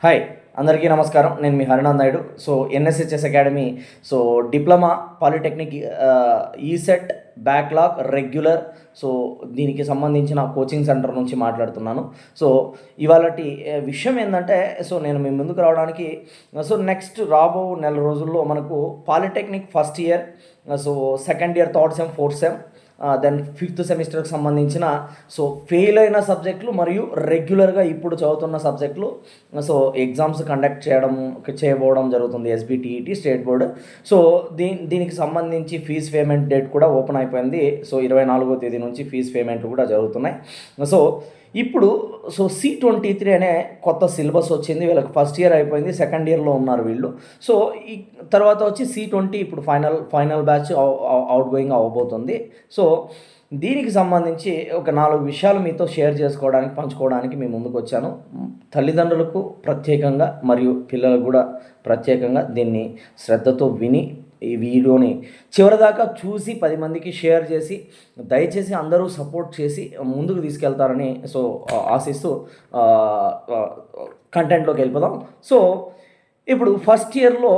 Hi అందరికీ నమస్కారం. నేను మీ Harinath Naidu. So NSHS academy so diploma polytechnic ECET backlog regular so దీనికి సంబంధించిన కోచింగ్ సెంటర్ నుంచి మాట్లాడుతున్నాను. సో ఇవాళటి విషయం ఏంటంటే నేను మీ ముందుకు రావడానికి నెక్స్ట్ రాబో నెల రోజుల్లో మనకు polytechnic first year second year third sem fourth sem then fifth సెమిస్టర్కి సంబంధించిన ఫెయిల్ అయిన సబ్జెక్టులు మరియు రెగ్యులర్గా ఇప్పుడు చదువుతున్న సబ్జెక్టులు ఎగ్జామ్స్ కండక్ట్ చేయబోవడం జరుగుతుంది. SBTET state board. దీనికి సంబంధించి ఫీజ్ పేమెంట్ డేట్ కూడా ఓపెన్ అయిపోయింది. 24వ తేదీ నుంచి ఫీజ్ పేమెంట్లు కూడా జరుగుతున్నాయి. ఇప్పుడు C23 అనే కొత్త సిలబస్ వచ్చింది. వీళ్ళకి ఫస్ట్ ఇయర్ అయిపోయింది, సెకండ్ ఇయర్లో ఉన్నారు వీళ్ళు. ఈ తర్వాత వచ్చి C20 ఇప్పుడు ఫైనల్ బ్యాచ్ అవుట్ గోయింగ్ అవ్వబోతుంది. దీనికి సంబంధించి ఒక 4 విషయాలు మీతో షేర్ చేసుకోవడానికి పంచుకోవడానికి మీ ముందుకు వచ్చాను. తల్లిదండ్రులకు ప్రత్యేకంగా మరియు పిల్లలకు కూడా ప్రత్యేకంగా దీన్ని శ్రద్ధతో విని ఈ వీడియోని చివరిదాకా చూసి 10 మందికి షేర్ చేసి దయచేసి అందరూ సపోర్ట్ చేసి ముందుకు తీసుకెళ్తారని ఆశిస్తూ కంటెంట్లోకి వెళ్ళిపోదాం. ఇప్పుడు ఫస్ట్ ఇయర్లో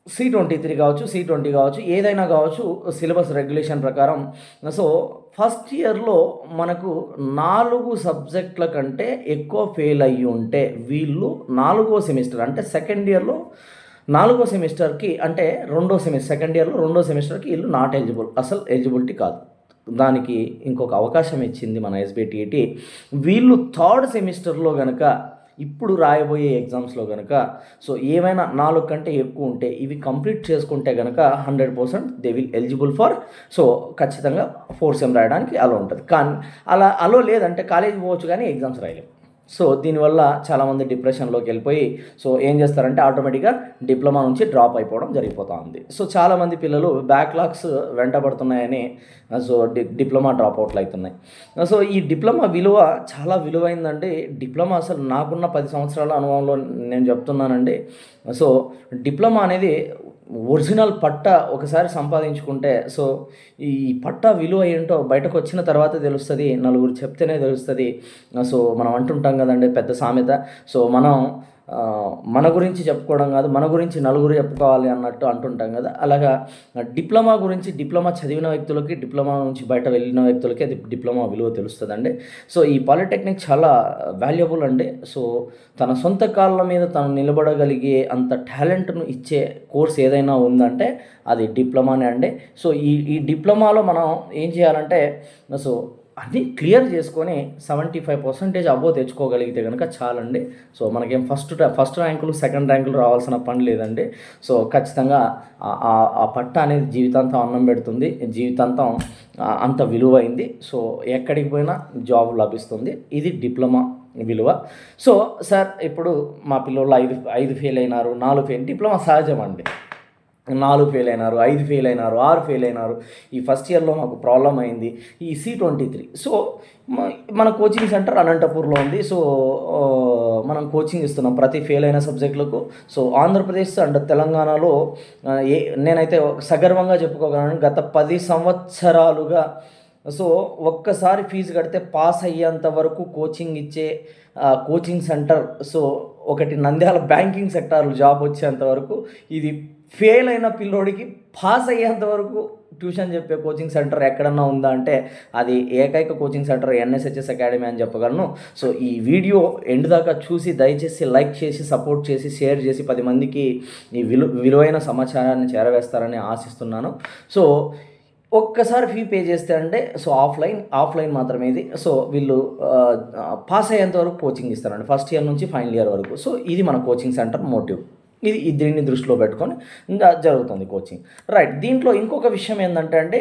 C23 కావచ్చు, C20 కావచ్చు, ఏదైనా కావచ్చు, సిలబస్ రెగ్యులేషన్ ప్రకారం ఫస్ట్ ఇయర్లో మనకు 4 సబ్జెక్టుల కంటే ఎక్కువ ఫెయిల్ అయ్యి ఉంటే వీళ్ళు 4వ సెమిస్టర్ అంటే సెకండ్ ఇయర్లో 4వ సెమిస్టర్కి అంటే సెకండ్ ఇయర్లో 2వ సెమిస్టర్కి వీళ్ళు నాట్ ఎలిజిబుల్, అసలు ఎలిజిబిలిటీ కాదు. దానికి ఇంకొక అవకాశం ఇచ్చింది మన ఎస్బిటిఈటి. వీళ్ళు థర్డ్ సెమిస్టర్లో కనుక ఇప్పుడు రాయబోయే ఎగ్జామ్స్లో కనుక ఏమైనా 4 కంటే ఎక్కువ ఉంటే ఇవి కంప్లీట్ చేసుకుంటే కనుక 100% దే విల్ ఎలిజిబుల్ ఫర్ ఖచ్చితంగా 4th సెమ్ రాయడానికి అలో ఉంటుంది. కానీ అలా అలో లేదంటే కాలేజీ పోవచ్చు కానీ ఎగ్జామ్స్ రాయలేము. దీనివల్ల చాలామంది డిప్రెషన్లోకి వెళ్ళిపోయి ఏం చేస్తారంటే ఆటోమేటిక్గా డిప్లొమా నుంచి డ్రాప్ అయిపోవడం జరిగిపోతూ ఉంది. చాలామంది పిల్లలు బ్యాక్లాగ్స్ వెంటబడుతున్నాయని డిప్లొమా డ్రాప్ అవుట్లు అవుతున్నాయి. ఈ డిప్లొమా విలువ చాలా విలువైందండి. డిప్లొమా అసలు నాకున్న 10 సంవత్సరాల అనుభవంలో నేను చెప్తున్నానండి. డిప్లొమా అనేది ఒరిజినల్ పట్టా ఒకసారి సంపాదించుకుంటే ఈ పట్టా విలువ ఏంటో బయటకు వచ్చిన తర్వాత తెలుస్తుంది, నలుగురు చెప్తేనే తెలుస్తుంది. మనం అంటుంటాం కదండి పెద్ద సామెత, మనం మన గురించి చెప్పుకోవడం కాదు, మన గురించి నలుగురు చెప్పుకోవాలి అన్నట్టు అంటుంటాం కదా. అలాగా డిప్లొమా చదివిన వ్యక్తులకి, డిప్లొమా నుంచి బయట వెళ్ళిన వ్యక్తులకి అది డిప్లొమా విలువ తెలుస్తుందండి. ఈ పాలిటెక్నిక్ చాలా వాల్యుబుల్ అండి. తన సొంత కాళ్ళ మీద తను నిలబడగలిగే అంత టాలెంట్ను ఇచ్చే కోర్స్ ఏదైనా ఉందంటే అది డిప్లొమానే అండి. ఈ డిప్లొమాలో మనం ఏం చేయాలంటే అన్నీ క్లియర్ చేసుకొని 75% అబోవ్ తెచ్చుకోగలిగితే కనుక చాలండి. మనకేం ఫస్ట్ ర్యాంకులు సెకండ్ ర్యాంకులు రావాల్సిన పని లేదండి. ఖచ్చితంగా ఆ పట్ట అనేది జీవితాంతం అన్నం పెడుతుంది, జీవితాంతం అంత విలువైంది. ఎక్కడికి పోయినా జాబ్ లభిస్తుంది. ఇది డిప్లొమా విలువ. సార్ ఇప్పుడు మా పిల్లలు 5 ఫెయిల్ అయినారు, 4 ఫెయిల్, డిప్లొమా సహజం అండి. 4 ఫెయిల్ అయినారు, 5 ఫెయిల్ అయినారు, 6 ఫెయిల్ అయినారు. ఈ ఫస్ట్ ఇయర్లో మాకు ప్రాబ్లం అయింది. ఈ C23 మన కోచింగ్ సెంటర్ అనంతపూర్లో ఉంది. మనం కోచింగ్ ఇస్తున్నాం ప్రతి ఫెయిల్ అయిన సబ్జెక్టులకు. ఆంధ్రప్రదేశ్ అండ్ తెలంగాణలో నేనైతే సగర్వంగా చెప్పుకోగలను, గత 10 సంవత్సరాలుగా ఒక్కసారి ఫీజు కడితే పాస్ అయ్యేంత వరకు కోచింగ్ ఇచ్చే కోచింగ్ సెంటర్ ఒకటి నంద్యాల బ్యాంకింగ్ సెక్టార్లో జాబ్ వచ్చేంత వరకు, ఇది ఫెయిల్ అయిన పిల్లోడికి పాస్ అయ్యేంత వరకు ట్యూషన్ చెప్పే కోచింగ్ సెంటర్ ఎక్కడన్నా ఉందా అంటే అది ఏకైక కోచింగ్ సెంటర్ ఎన్ఎస్హెచ్ఎస్ అకాడమీ అని చెప్పగలను. ఈ వీడియో ఎండ్ దాకా చూసి దయచేసి లైక్ చేసి సపోర్ట్ చేసి షేర్ చేసి 10 మందికి ఈ విలువైన సమాచారాన్ని చేరవేస్తారని ఆశిస్తున్నాను. ఒక్కసారి ఫీ పే చేస్తే అంటే ఆఫ్లైన్ మాత్రమే ఇది. వీళ్ళు పాస్ అయ్యేంత వరకు కోచింగ్ ఇస్తారండి, ఫస్ట్ ఇయర్ నుంచి ఫైనల్ ఇయర్ వరకు. ఇది మన కోచింగ్ సెంటర్ మోటివ్. దీన్ని దృష్టిలో పెట్టుకొని ఇంకా జరుగుతుంది కోచింగ్. రైట్. దీంట్లో ఇంకొక విషయం ఏంటంటే అండి,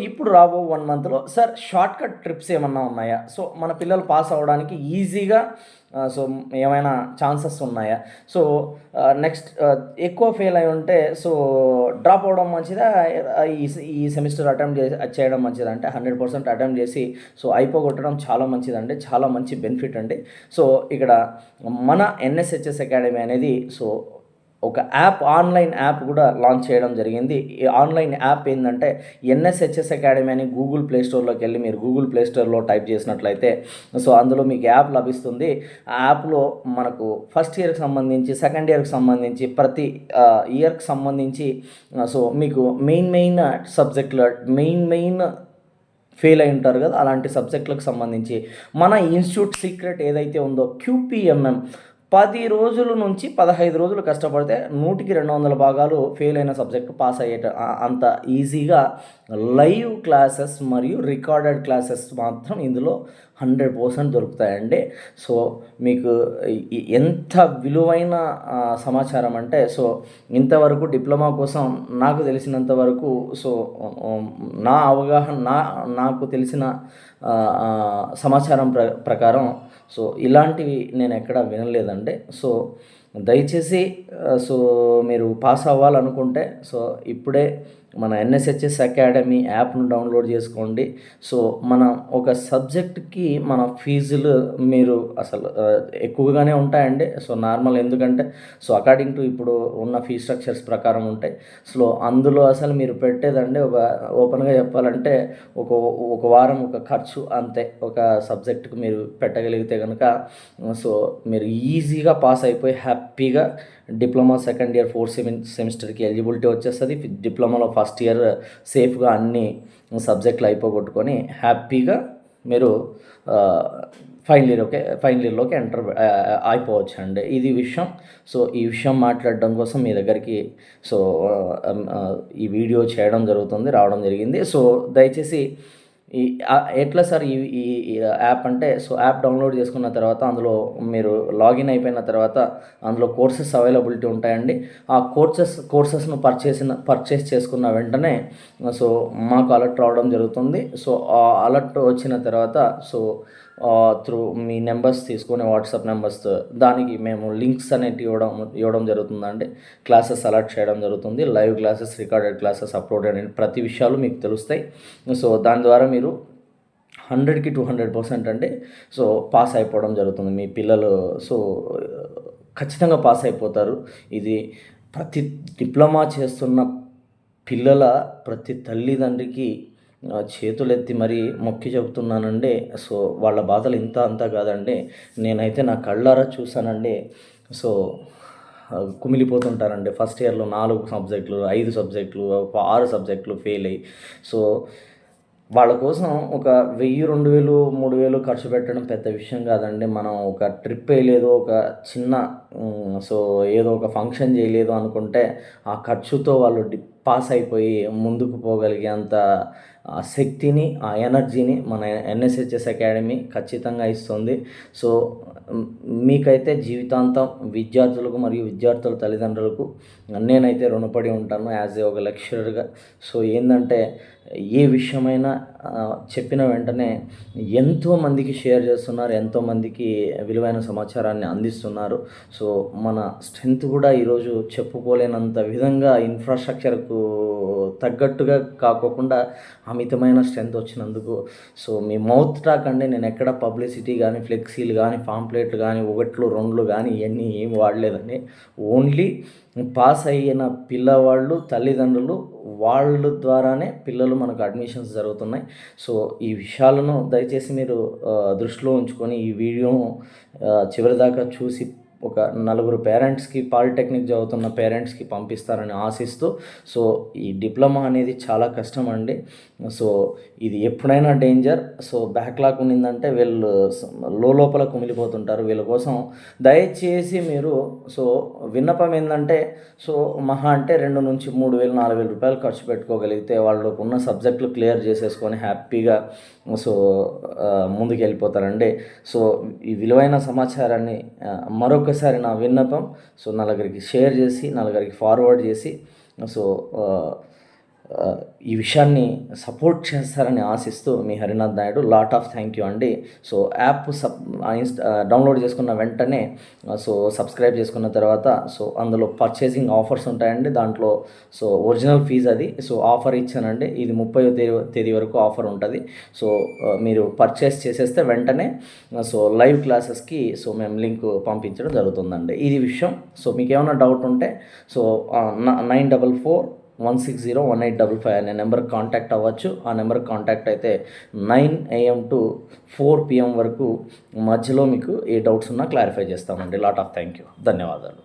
ఇప్పుడు రాబో 1 మంత్లో సార్ షార్ట్కట్ ట్రిప్స్ ఏమన్నా ఉన్నాయా, మన పిల్లలు పాస్ అవ్వడానికి ఈజీగా ఏమైనా ఛాన్సెస్ ఉన్నాయా, నెక్స్ట్ ఎక్కువ ఫెయిల్ అయి ఉంటే డ్రాప్ అవ్వడం మంచిదా, ఈ సెమిస్టర్ అటెంప్ట్ చేయడం మంచిదా అంటే 100% అటెంప్ట్ చేసి అయిపోగొట్టడం చాలా మంచిదండి, చాలా మంచి బెనిఫిట్ అండి. ఇక్కడ మన ఎన్ఎస్హెచ్ఎస్ అకాడమీ అనేది ఒక యాప్, ఆన్లైన్ యాప్ కూడా లాంచ్ చేయడం జరిగింది. ఈ ఆన్లైన్ యాప్ ఏంటంటే ఎన్ఎస్హెచ్ఎస్ అకాడమీ అని గూగుల్ ప్లే స్టోర్లోకి వెళ్ళి మీరు గూగుల్ ప్లే స్టోర్లో టైప్ చేసినట్లయితే సో అందులో మీకు యాప్ లభిస్తుంది. ఆ యాప్లో మనకు ఫస్ట్ ఇయర్కి సంబంధించి, సెకండ్ ఇయర్కి సంబంధించి, ప్రతి ఇయర్కి సంబంధించి సో మీకు మెయిన్ సబ్జెక్టులు, మెయిన్ ఫెయిల్ అయి ఉంటారు కదా, అలాంటి సబ్జెక్టులకు సంబంధించి మన ఇన్స్టిట్యూట్ సీక్రెట్ ఏదైతే ఉందో QPMM 10 రోజుల నుంచి 15 రోజులు కష్టపడితే 100కి 200 భాగాలు ఫెయిల్ అయిన సబ్జెక్టు పాస్ అయ్యేట అంత ఈజీగా లైవ్ క్లాసెస్ మరియు రికార్డెడ్ క్లాసెస్ మాత్రం ఇందులో 100% దొరుకుతాయండి. సో మీకు ఎంత విలువైన సమాచారం అంటే సో ఇంతవరకు డిప్లొమా కోసం నాకు తెలిసినంత వరకు సో నా అవగాహన నాకు తెలిసిన సమాచారం ప్రకారం సో ఇలాంటివి నేను ఎక్కడ వినలేదండి. సో దయచేసి సో మీరు పాస్ అవ్వాలనుకుంటే సో ఇప్పుడే మన ఎన్ఎస్హెచ్ఎస్ అకాడమీ యాప్ను డౌన్లోడ్ చేసుకోండి. సో మన ఒక సబ్జెక్ట్కి మన ఫీజులు మీరు అసలు ఎక్కువగానే ఉంటాయండి. సో నార్మల్, ఎందుకంటే సో అకార్డింగ్ టు ఇప్పుడు ఉన్న ఫీ స్ట్రక్చర్స్ ప్రకారం ఉంటాయి. సో అందులో అసలు మీరు పెట్టేదండి ఒక ఓపెన్గా చెప్పాలంటే ఒక వారం ఒక ఖర్చు అంతే. ఒక సబ్జెక్టుకు మీరు పెట్టగలిగితే కనుక సో మీరు ఈజీగా పాస్ అయిపోయి హ్యాపీగా డిప్లొమా సెకండ్ ఇయర్ 4th సెమిస్టర్కి ఎలిజిబిలిటీ వచ్చేస్తుంది. డిప్లొమాలో ఫస్ట్ ఇయర్ సేఫ్గా అన్ని సబ్జెక్టులు అయిపోగొట్టుకొని హ్యాపీగా మీరు ఫైనల్ ఇయర్లోకి ఎంటర్ అయిపోవచ్చు అండి. ఇది విషయం. సో ఈ విషయం మాట్లాడడం కోసం మీ దగ్గరికి సో ఈ వీడియో రావడం జరిగింది. సో దయచేసి ఎట్లా సార్ ఈ యాప్ అంటే సో యాప్ డౌన్లోడ్ చేసుకున్న తర్వాత అందులో మీరు లాగిన్ అయిపోయిన తర్వాత అందులో కోర్సెస్ అవైలబిలిటీ ఉంటాయండి. ఆ కోర్సెస్ను పర్చేస్ చేసుకున్న వెంటనే సో మాకు అలర్ట్ రావడం జరుగుతుంది. సో ఆ అలర్ట్ వచ్చిన తర్వాత సో త్రూ మీ నెంబర్స్ తీసుకొని వాట్సాప్ నెంబర్స్ దానికి మేము లింక్స్ అనేవి ఇవ్వడం జరుగుతుందండి. క్లాసెస్ అలర్ట్ చేయడం జరుగుతుంది. Live classes, recorded classes upload అనే ప్రతి విషయాలు మీకు తెలుస్తాయి. సో దాని ద్వారా మీరు 100కి 200% అంటే సో పాస్ అయిపోవడం జరుగుతుంది. మీ పిల్లలు సో ఖచ్చితంగా పాస్ అయిపోతారు. ఇది ప్రతి డిప్లొమా చేస్తున్న పిల్లల ప్రతి తల్లిదండ్రికి చేతులెత్తి మరీ మొక్కి చెబుతున్నానండి. సో వాళ్ళ బాధలు ఇంత అంతా కాదండి. నేనైతే నా కళ్ళారా చూశానండి. సో కుమిలిపోతుంటారండి. ఫస్ట్ ఇయర్లో 4 సబ్జెక్టులు, 5 సబ్జెక్టులు, 6 సబ్జెక్టులు ఫెయిల్ అయ్యి సో వాళ్ళ కోసం ఒక 1000, 2000, 3000 ఖర్చు పెట్టడం పెద్ద విషయం కాదండి. మనం ఒక ట్రిప్ వేయలేదు, ఒక చిన్న సో ఏదో ఒక ఫంక్షన్ చేయలేదు అనుకుంటే ఆ ఖర్చుతో వాళ్ళు పాస్ అయిపోయి ముందుకు పోగలిగే అంత శక్తిని, ఆ ఎనర్జీని మన ఎన్ఎస్హెచ్ఎస్ అకాడమీ ఖచ్చితంగా ఇస్తుంది. సో మీకైతే జీవితాంతం విద్యార్థులకు మరియు విద్యార్థుల తల్లిదండ్రులకు నేనైతే రుణపడి ఉంటాను యాజ్ ఏ ఒక లెక్చరర్గా. సో ఏంటంటే ఏ విషయమైనా చెప్పిన వెంటనే ఎంతోమందికి షేర్ చేస్తున్నారు, ఎంతోమందికి విలువైన సమాచారాన్ని అందిస్తున్నారు. సో మన స్ట్రెంత్ కూడా ఈరోజు చెప్పుకోలేనంత విధంగా ఇన్ఫ్రాస్ట్రక్చర్కు తగ్గట్టుగా కాకోకుండా అమితమైన స్ట్రెంత్ వచ్చినందుకు సో మీ మౌత్ టాక్ అండి. నేను ఎక్కడ పబ్లిసిటీ కానీ, ఫ్లెక్సీలు కానీ, పాంప్లెట్లు కానీ, 1, 2 కానీ ఇవన్నీ ఏమి వాడలేదండి. ఓన్లీ పాస్ అయిన పిల్లవాళ్ళు తల్లిదండ్రులు వాళ్ళ ద్వారానే పిల్లలు మనకు అడ్మిషన్స్ జరుగుతున్నాయి. సో ఈ విషయాలను దయచేసి మీరు దృష్టిలో ఉంచుకొని ఈ వీడియోను చివరిదాకా చూసి ఒక 4 పేరెంట్స్కి, పాలిటెక్నిక్ చదువుతున్న పేరెంట్స్కి పంపిస్తారని ఆశిస్తూ సో ఈ డిప్లొమా అనేది చాలా కష్టం అండి. సో ఇది ఎప్పుడైనా డేంజర్. సో బ్యాక్లాగ్ ఉన్నిందంటే వీళ్ళు లోపల కుమిలిపోతుంటారు. వీళ్ళ కోసం దయచేసి మీరు సో విన్నపం ఏంటంటే సో మహా అంటే 2 నుంచి 3,000, 4,000 రూపాయలు ఖర్చు పెట్టుకోగలిగితే వాళ్ళకు ఉన్న సబ్జెక్టులు క్లియర్ చేసేసుకొని హ్యాపీగా సో ముందుకు వెళ్ళిపోతారండి. సో ఈ విలువైన సమాచారాన్ని మరొకసారి నా విన్నపం సో నలుగురికి షేర్ చేసి, నలుగురికి ఫార్వర్డ్ చేసి సో ఈ విషయాన్ని సపోర్ట్ చేస్తారని ఆశిస్తూ మీ Harinath Naidu. Lot of thank you అండి. సో యాప్ డౌన్లోడ్ చేసుకున్న వెంటనే సో సబ్స్క్రైబ్ చేసుకున్న తర్వాత సో అందులో పర్చేసింగ్ ఆఫర్స్ ఉంటాయండి. దాంట్లో సో ఒరిజినల్ ఫీజ్ అది. సో ఆఫర్ ఇచ్చానండి, ఇది 30వ తేదీ వరకు ఆఫర్ ఉంటుంది. సో మీరు పర్చేస్ చేసేస్తే వెంటనే సో లైవ్ క్లాసెస్కి సో మేము లింక్ పంపించడం జరుగుతుందండి. ఇది విషయం. సో మీకు ఏమైనా డౌట్ ఉంటే సో 9441601855 అనే నెంబర్కి కాంటాక్ట్ అవ్వచ్చు. ఆ నెంబర్కి కాంటాక్ట్ అయితే 9 AM to 4 PM వరకు మధ్యలో మీకు ఏ డౌట్స్ ఉన్నా క్లారిఫై చేస్తామండి. Lot of thank you. ధన్యవాదాలు.